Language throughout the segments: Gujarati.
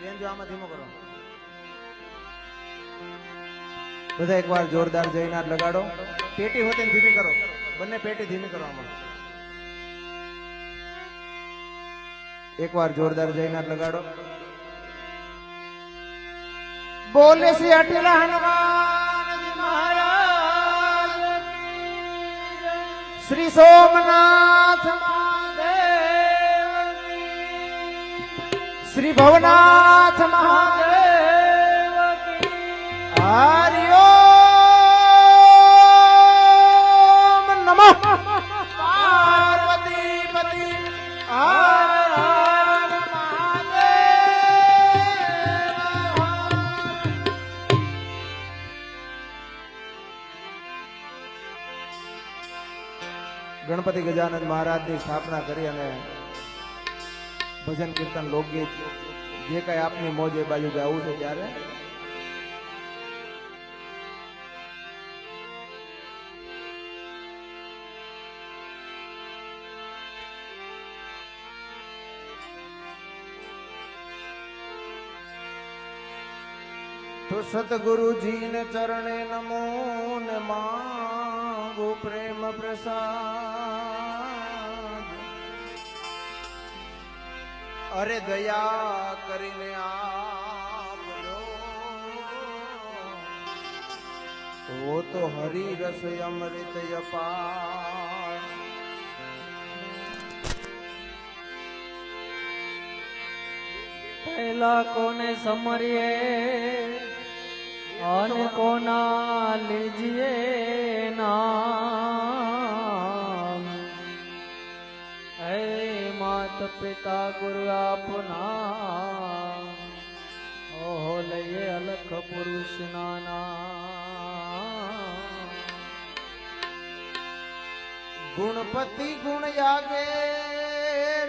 બેન જો આમાં ધીમો કરો બધા એકવાર જોરદાર જયનાથ લગાડો પેટી હોતે ધીમી કરો બંને પેટી ધીમી કરો આમાં એકવાર જોરદાર જયનાથ લગાડો બોલે શ્રી અઠલા હનુમાન મહારાજ શ્રી સોમનાથ મહાદેવ શ્રી ભવનાથ મહાદેવ હરિ ઓમ નમઃ પાર્વતી પતિ હર હર ગણપતિ ગજાનંદ મહારાજની સ્થાપના કરી અને ભજન કીર્તન લોકગીત જે કઈ આપની મોજ એ બાજુ ગાવું છે ત્યારે તો સતગુરુજી ને ચરણે નમો ને માંગુ પ્રેમ પ્રસાદ અરે દયા કરીને આપજો વો તો હરિ રસ અમૃત અપાર પહેલા કોને સમરીએ અને કોના લીજીએ નામ હે માત પિતા ગુરુ આપના ઓહો લઈએ અલખ પુરુષ નાના ગુણપતિ ગુણ યાગે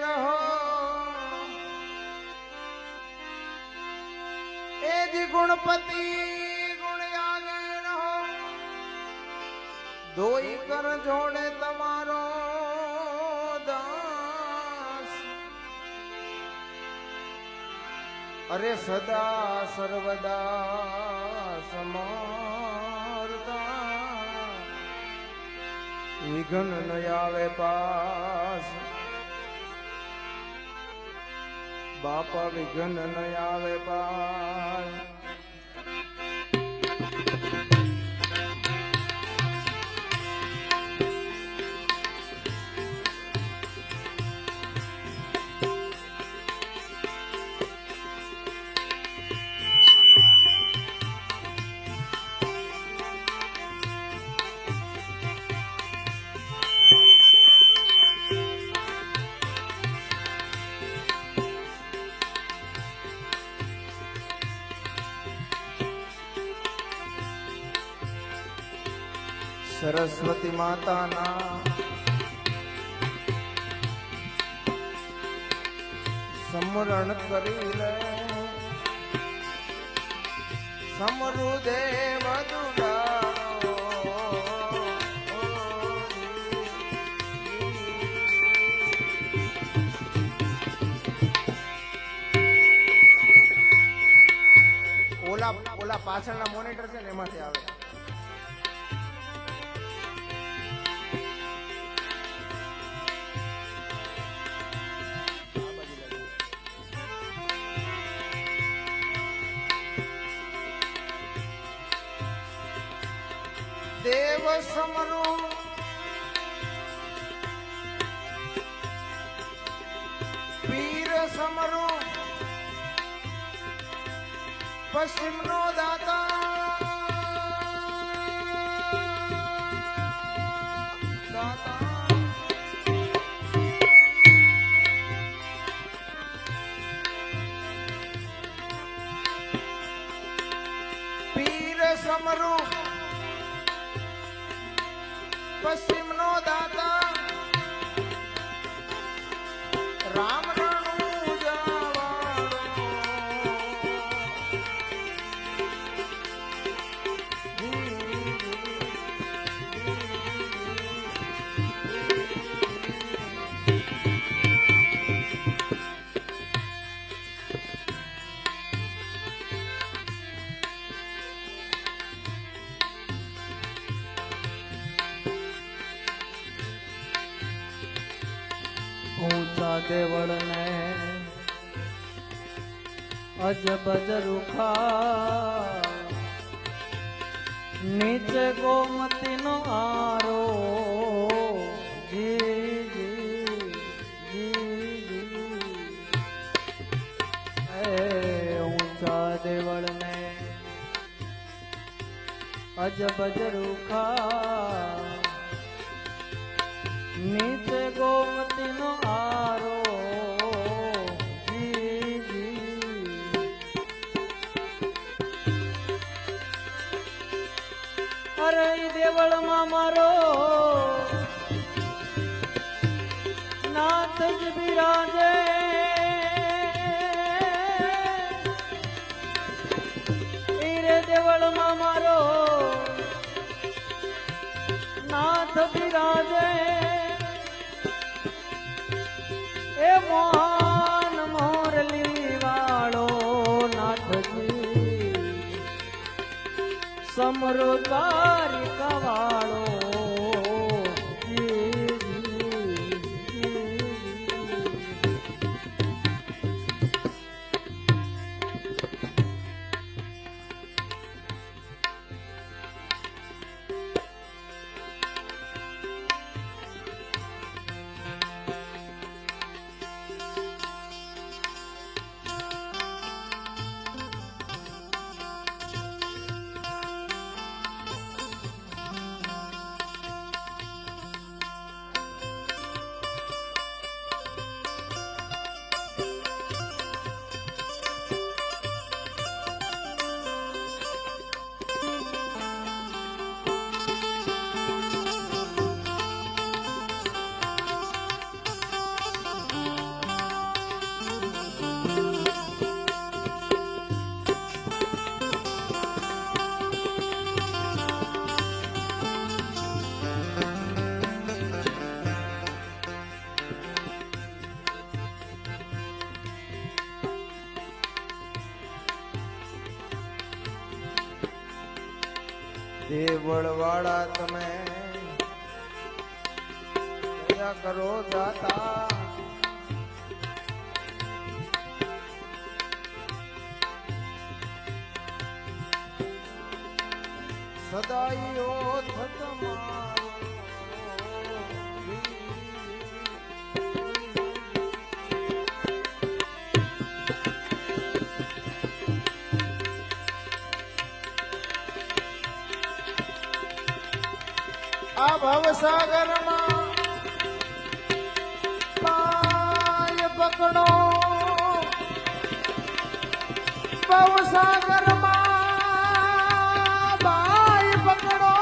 રહો એ જી ગુણપતિ દોઈ કર જોડે તમારો દાસ અરે સદા સર્વદા સમર્થા વિઘ્ન ન આવે પાસ બાપા વિઘ્ન ન આવે પાસ સરસ્વતી માતાના સમરણ કરી લે સમરુદેવ દુલારો ઓલા પાછળના મોનિટર છે ને એમાંથી આવે દેવ સમરો પીર સમરો પશ્ચિમ નો દાતા પીર સમરો પશ્ચિમ નો દાતા રામ રણુ જવાળો દેવળને અજબજ રૂખા નીચે ગોમતીનો આરો જી જી જી જી એ ઊંચા દેવળને અજબજ રૂખા નીચે ગોમતીનો આરો જી જી અરે દેવળમાં મારો નાથ જ બિરાજે રે દેવળમાં મારો નાથ બિરાજે એ મોહન મોરલી વાળો નાથજી સમરો દ્વારિકા વાળો દેવળ વાળા તમે દયા કરો દાતા સદાઈઓ થત મારો આ ભવસાગરમાં પાય પકડો ભવસાગરમાં પાય પકડો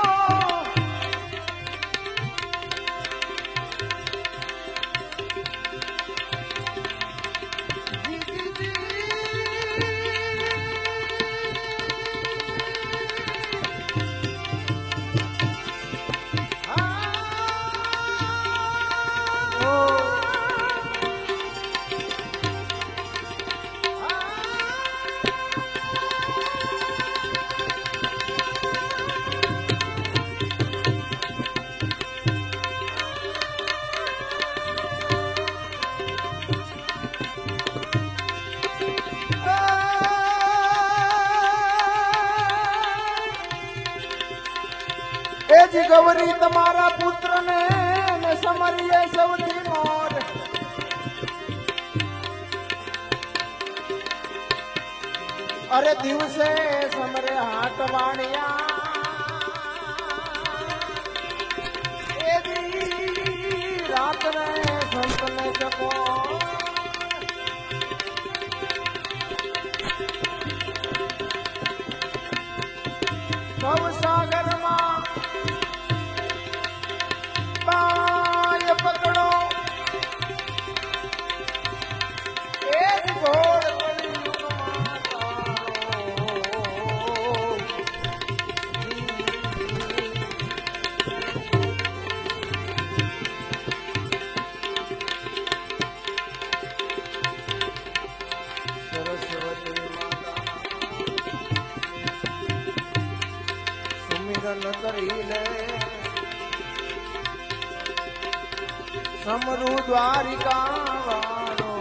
ગૌરી તમારા પુત્ર ને સમરીએ સૌથી મોર અરે દિવસે સમરે હાથ વાણિયા એ રાત્રે સંતને ચકો ભવસાગરમાં પાય પકડો એ ઘોડ કળિયુગમાં તારો સરસ્વતી માતા સુમિરન કરી લે સમરુ દ્વારિકા વાળો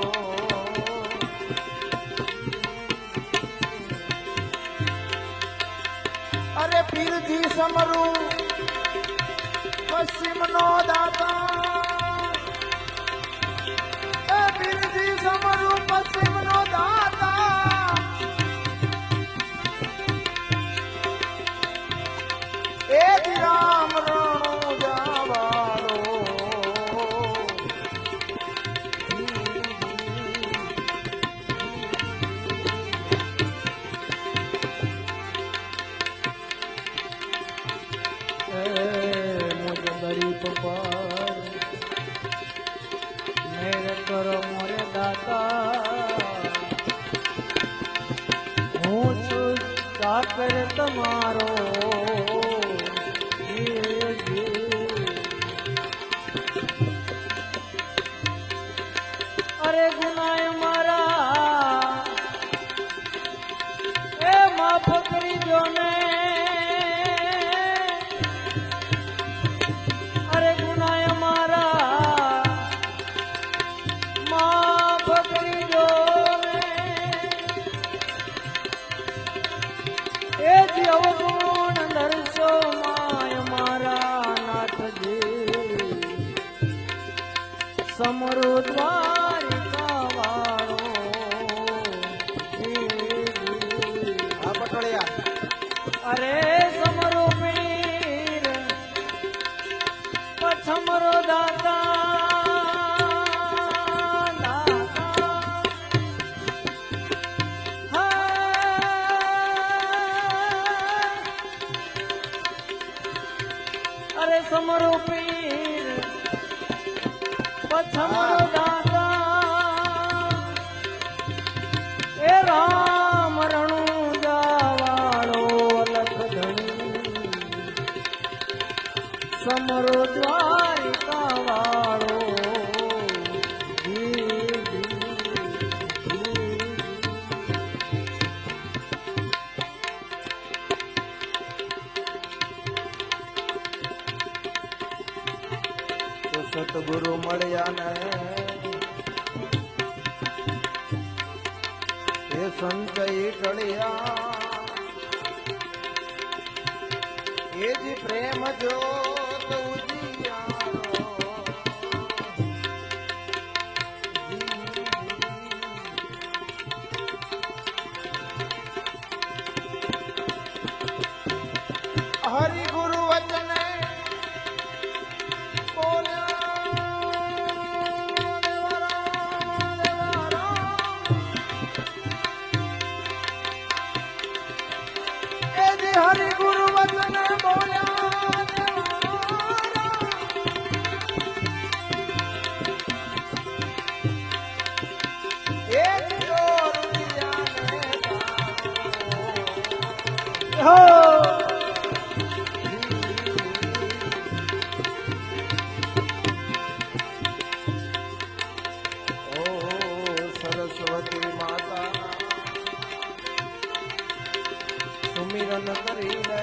અરે પીરજી સમરુ પશ્ચિમ નો દાતા પીરજી સમરુ પશ્ચિમ નો દાતા એ રામ રણો જાવાળો મુજ ગરીબ પર મેર કરો મોરે દાતા હું છું ચાકર તમારો અરે ગુનાય મારા એ માફ કરી દો ને અરે ગુનાય મારા માફ કરી દો ને એ જ અવગુણ દર્શો માય મારા નાથજી સમરો દ્વારિકા વાળો આ પટોળિયા અરે સમરો પીર પછમરો દાતા અરે સમરો પીર પછમરો દાતા એ રામ રણુ જાવાળો લખ ધણી સમરો દ્વારિકા વાળો તો સતગુરુ મળ્યા ને એ સંચય ટળ્યા એ જ પ્રેમ જોત ઉજિયારો હરિ ગુરુ વચને હરિ ગુરુ વચને બોલ્યા એક જોર હો સરસ્વતી માતા સુમિરન કરીને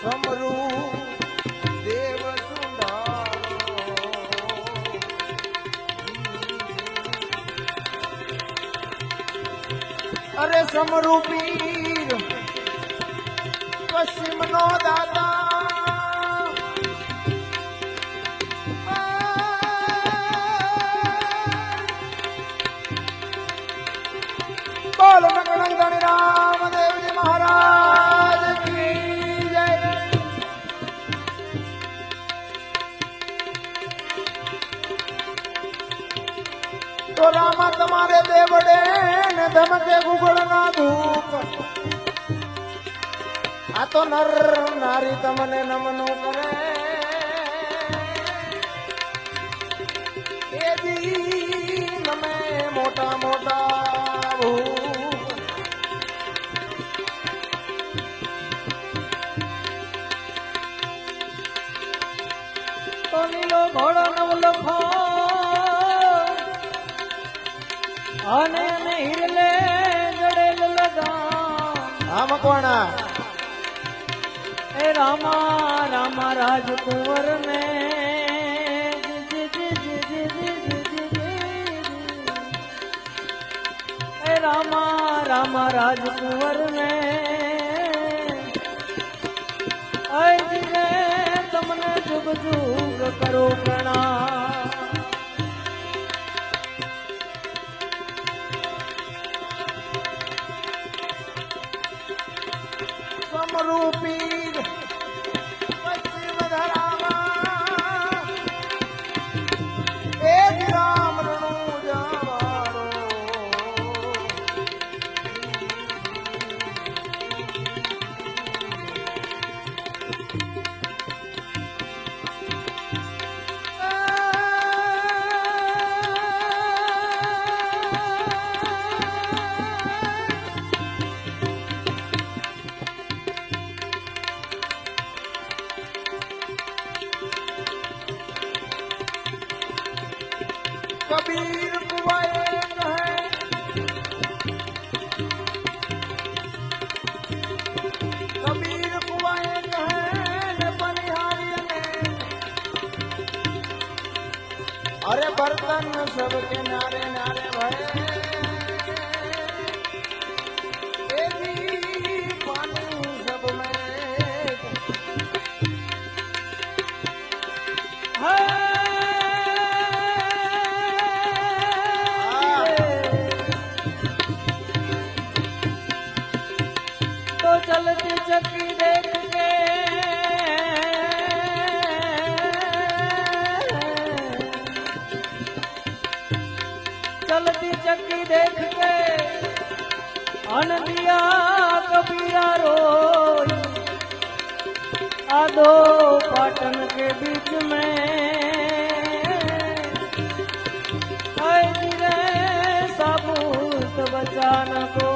સમરુ દેવ સુંડારો અરે સમરુ પીર પશ્ચિમ નો દાતા બોલ મંગળંગણી રામદેવજી મહારાજ કી જય તો રામા તમારે દેવડે ને ધમકે ગુગળ ના ધૂપ આ તો નર નારી તમને નમનું કરે એ દી નમે મોટા મોટા ભૂપ તો નીલો ઘોડો નવલખો અને હિરલે જડેલ લગા હા મકવાણા ए रामा रामा राजकुंवर ने ए रामा रामा राजकुंवर ने आज रे तमने जुग जुग करो प्रणाम समरूपी पश्चिम धरावा एक राम रणु जावाड़ो कबीर कुआए कहे कबीर कुआए कहे बनिहारी ने अरे बर्तन सबके नारे नारे भरे पानी सब में तो चलती चक्की देख के चलती चक्की देख के अनदिया कबीरा रोई आधो पाटन के बीच में रे साबूत बचान को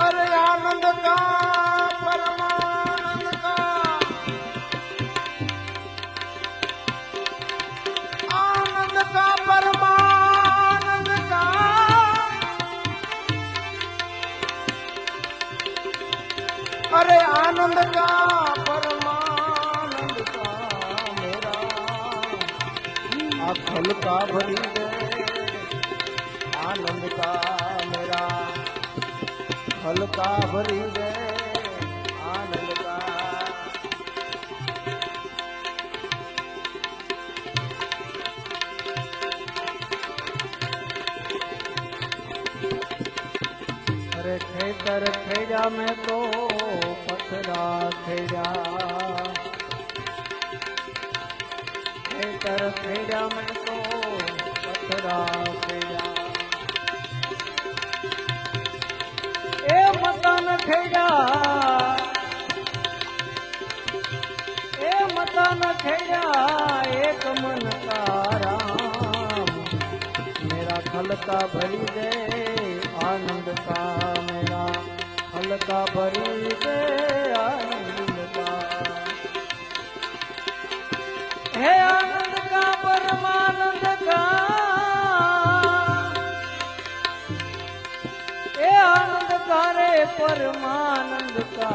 अरे आनंद का परमानंद का आनंद का परमानंद का अरे आनंद का परमानंद का मेरा अखल का भरी दे आनंद का मेरा हल्का भरी दे आनंद का अरे खेतर खेजा में तो पथरा खेजा खेतर खेजा में तो पथरा खेजा ए मकान खेजा ए मकान खेजा एक मन का राम मेरा खलका भरी दे आनंद का मेरा खलका भरी दे आनंद का हे आनंद का परमानंद का आनंद का रे परमानंद का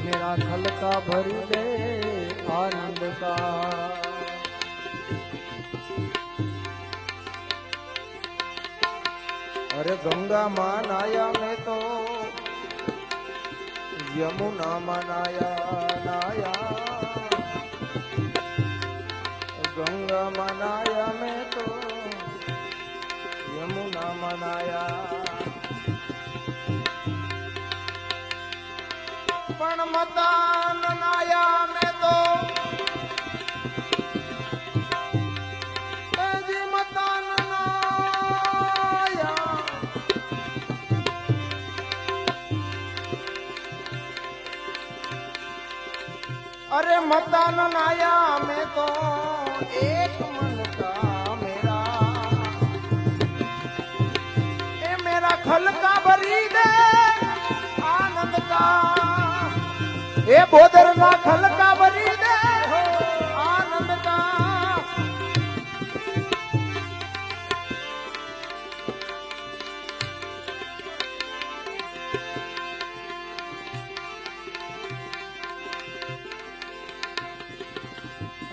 मेरा खलका भर दे आनंद का अरे गंगा मानाया मैं तो यमुना मनाया नाया गंगा मनाया मैं तो यमुना मनाया पण मता ननाया मैं तो तेजी मता ननाया अरे मता ननाया मैं तो एक मन का मेरा ए मेरा खल का भरी दे आनंद का એ બોદર ના ખલકા ભરી દે આનંદ કા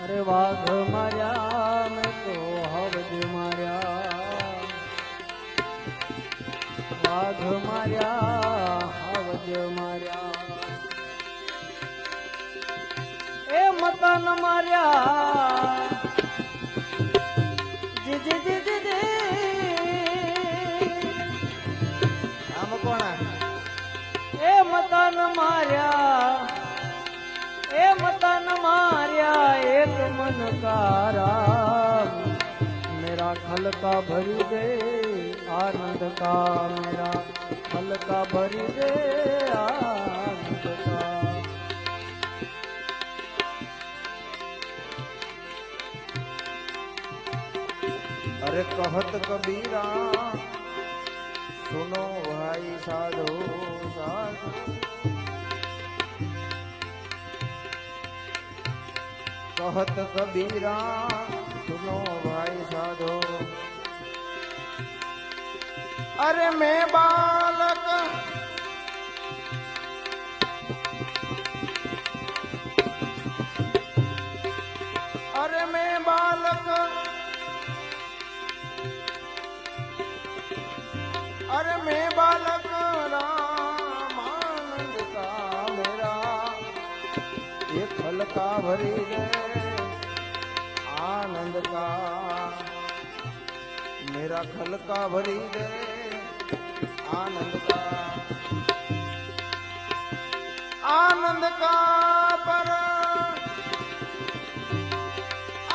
અરે વાઘ માર્યા મેં તો હવજ માર્યા, વાઘ માર્યા હવજ માર્યા, એ મતન માર્યા જી જી જી જી જી, આમ કોણ એ મતન માર્યા, એ મતન માર્યા એક મન કારા, मेरा खल का भरी दे आनंद का, मेरा खल का भरी दे आनंद का। अरे कहत कबीरा सुनो भाई साधो साधो, कहत कबीरा सुनो भाई साधो, अरे मैं बालक अरे मैं बालक अरे मैं बालक रामानंद का, मेरा एक फल का भरी गए आनंद का, मेरा खल का भरी दे आनंद का पर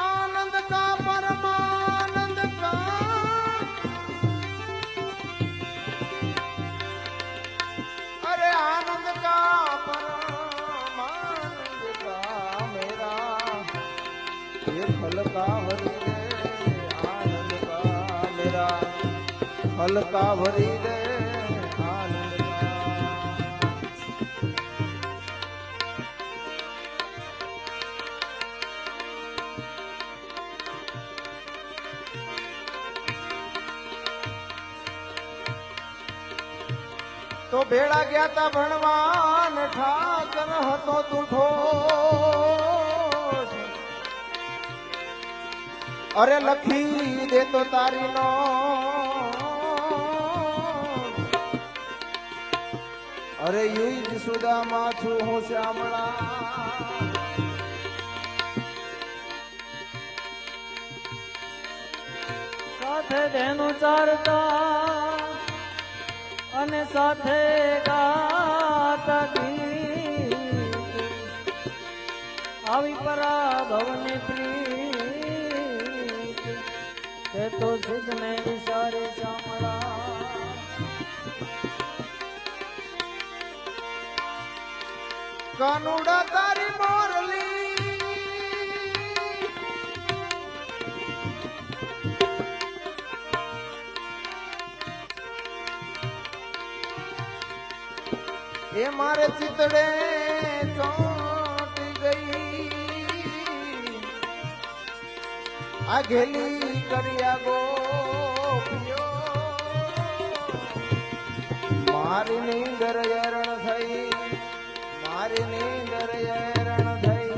आनंद का परमानंद का, अरे आनंद का परमानंद का, मेरा ये फल का भरी दे आनंद का, मेरा फल का भरी दे आनंद का। તો ભેળા ગયા તા ભણવાન ઠાકર હતો તુઠો, અરે લખી દે તો તારી નો, અરે યુજ સુદામાં છું હું શ્યામળા, સાથે ધેનું ચારતા અને સાથે ગાતા ગીત, આવી પરા ભવની પ્રીત, તે તો સિદ્ધ ને વિચારે ચામડા, કાનુડા તારી મોરલી એ મારે ચિતડે ચોંટી ગઈ, આ ઘેલી કર્યા ગોપીઓ, મારી નીંદર યરણ થઈ, મારી નીંદર યરણ થઈ,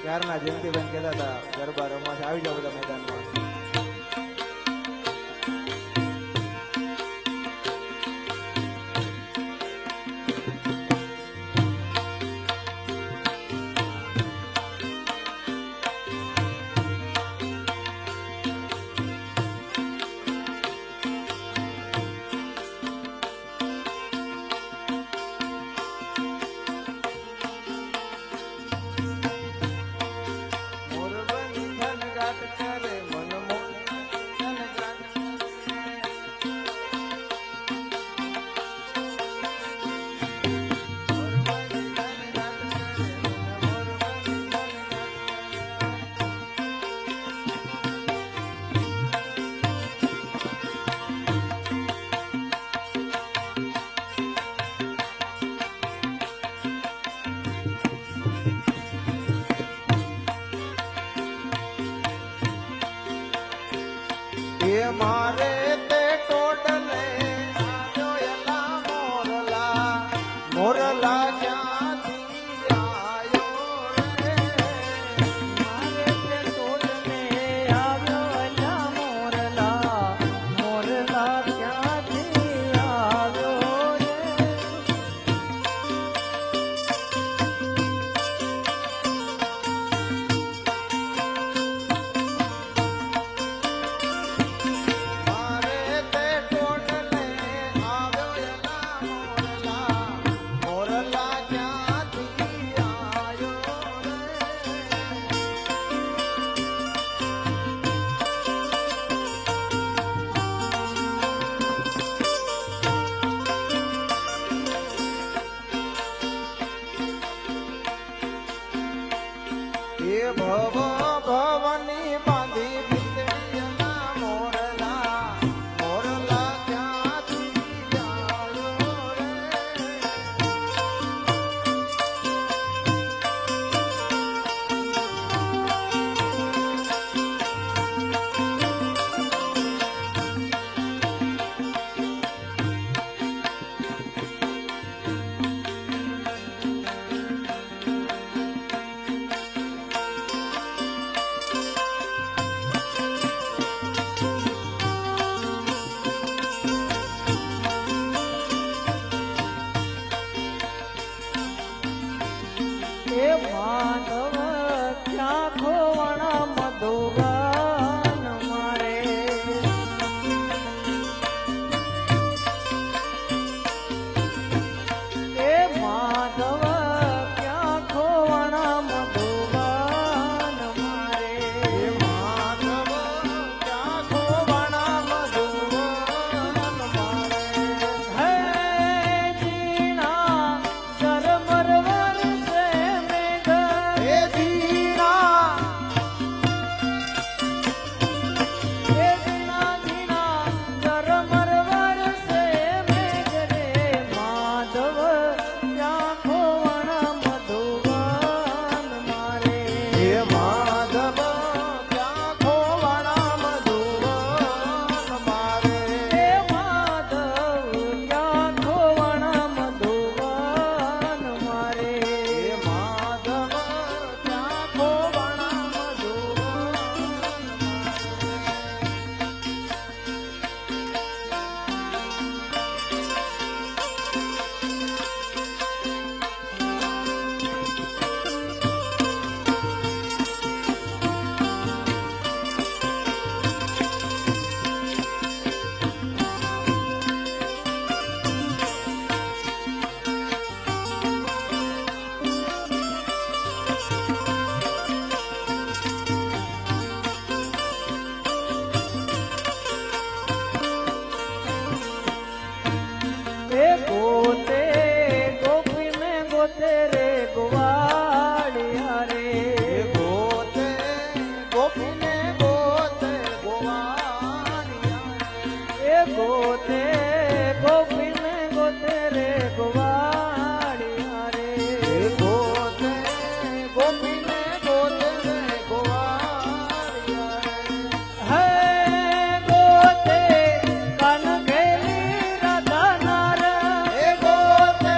ક્યારના જયંતિબેન કહેતા હતા ગરબા રમવા છે, આવી જાઓ બધા મેદાનમાં. મોરબની ધનગાટ કરે મન એ મારે તે ટોડલે આવ્યો એલા મોરલા મોરલા ક્યાંથી આયો રે મારે તે ટોળને આવ્યો એલા મોરલા મોરલા ક્યાંથી આવ્યો રે મારે તે ટોડલે આવ્યો એલા મોરલા મોરલા ક્યાંથી આયો રે એ ભવ ભવની બાંધી ભીતળીના મોરલા મોરલા ક્યાંથી આવ્યો રે એ માધવ ક્યાં ખોવાણા મધુગાન મારે એ માધવ ક્યાં ખોવાણા મધુગાન મારે એ માધવ ક્યાં ખોવાણા મધુવન મારે હે જીણા ઝરમર વરસે મેઘ એ જીણા એ જીણા જીણા ઝરમર વરસે મેઘ રે માધવ ક્યાં ખોવાણા મધુવન મારે એ માધવ ક્યાં ખોવાણા મધુવન મારે એ માધવ ક્યાં ખોવાણા મધુવન મારે એ માધવ ક્યાં ખોવાણા મધુવન એ ગોતે ગોપીને ગોતે રે ગોવાળિયા રે એ ગોતે ગોપીને ગોતે ગોવાળિયા એ ગોતે ગોપીને ગોતે રે ગોવાળિયા રે એ ગોતે ગોપીને ગોતે રે ગોવાળિયા હે ગોતે કાન ઘેલી રાધા નાર એ ગોતે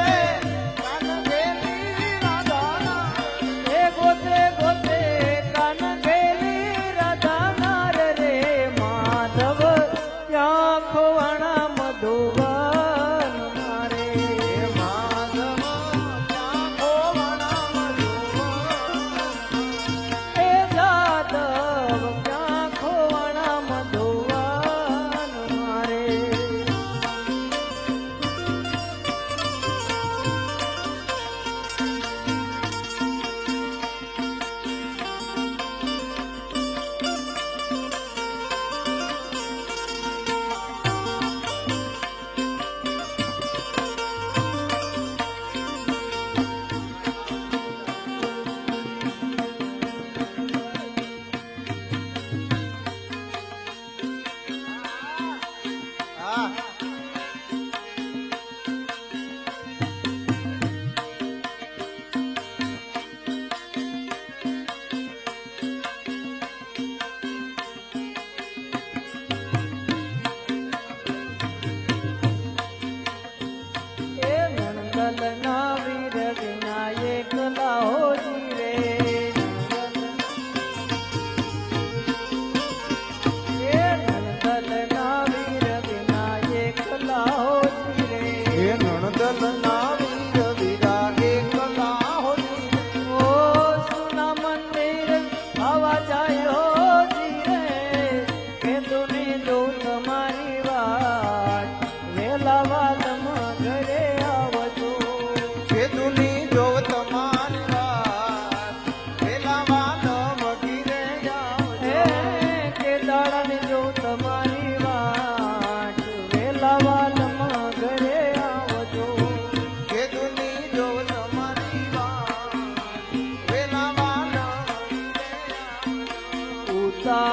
કાન ઘેલી રાધાના એ ગોતે ગોતે કાન ઘેલી રાધા નાર રે માધવ ક્યાં ખોવાણા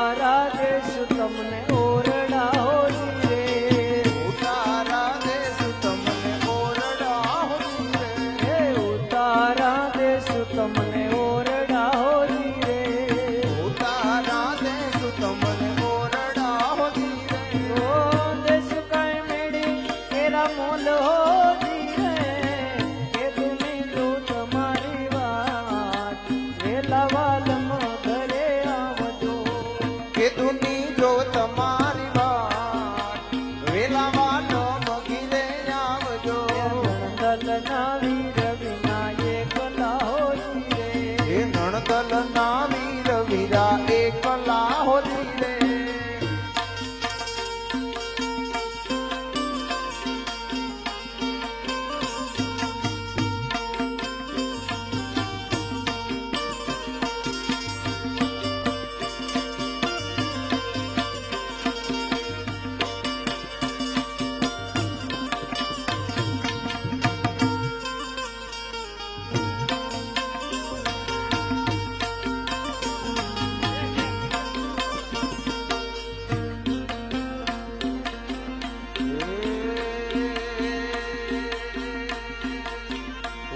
ઉતારા દેશું તમને ઓરડા હોજી રે ઉતારા દેશું તમને ઓરડા હોજી રે. હે ઉતારા દેશું તમને ઓરડા હોજી રે ઉતારા દેશું તમને ઓરડા હોજી રે. ઓ દેશું કઈ મેળી તેરા મોલ હોજી રે કે તુમી જો તમારી વાત વેલા વાલમ ઘરે આવજો કીધુની જો તમારી વાત વેલા વાલો મગીરે આવજો. દલના વીર વિના એકલા હોજી રે એ નણદલ ના વીર વીરા એકલા હોજી રે.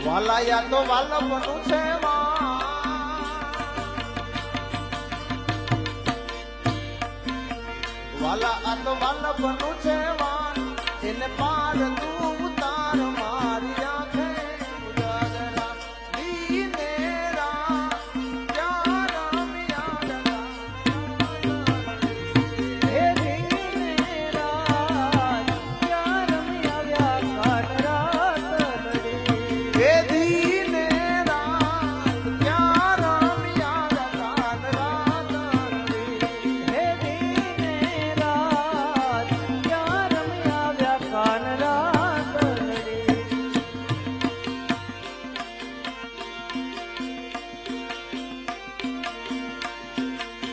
વાલાયા તો વાલ બનું છે વાલા આ તો વાલ બનું છે વાન એને પાર તું ઉતાર મારી આંખે ઉજાગરા દીને રા ક્યાં રમ્યા હે દીને રાત ક્યાં રમ્યા કાન રાત લડી હે દીને રાત ક્યાં રમ્યા કાન રાત રડી. હે દીને રાત ક્યાં રમ્યા કાન રાત લડી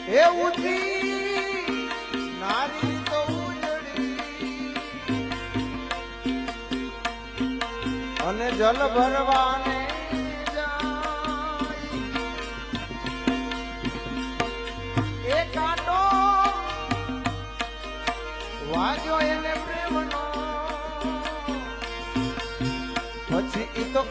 હે ઊંચી નારી તો ઉજળી અને જલ ભરવાને જાય. એ કાંટો વાગ્યો એને પ્રેમનો પછી ઈ તો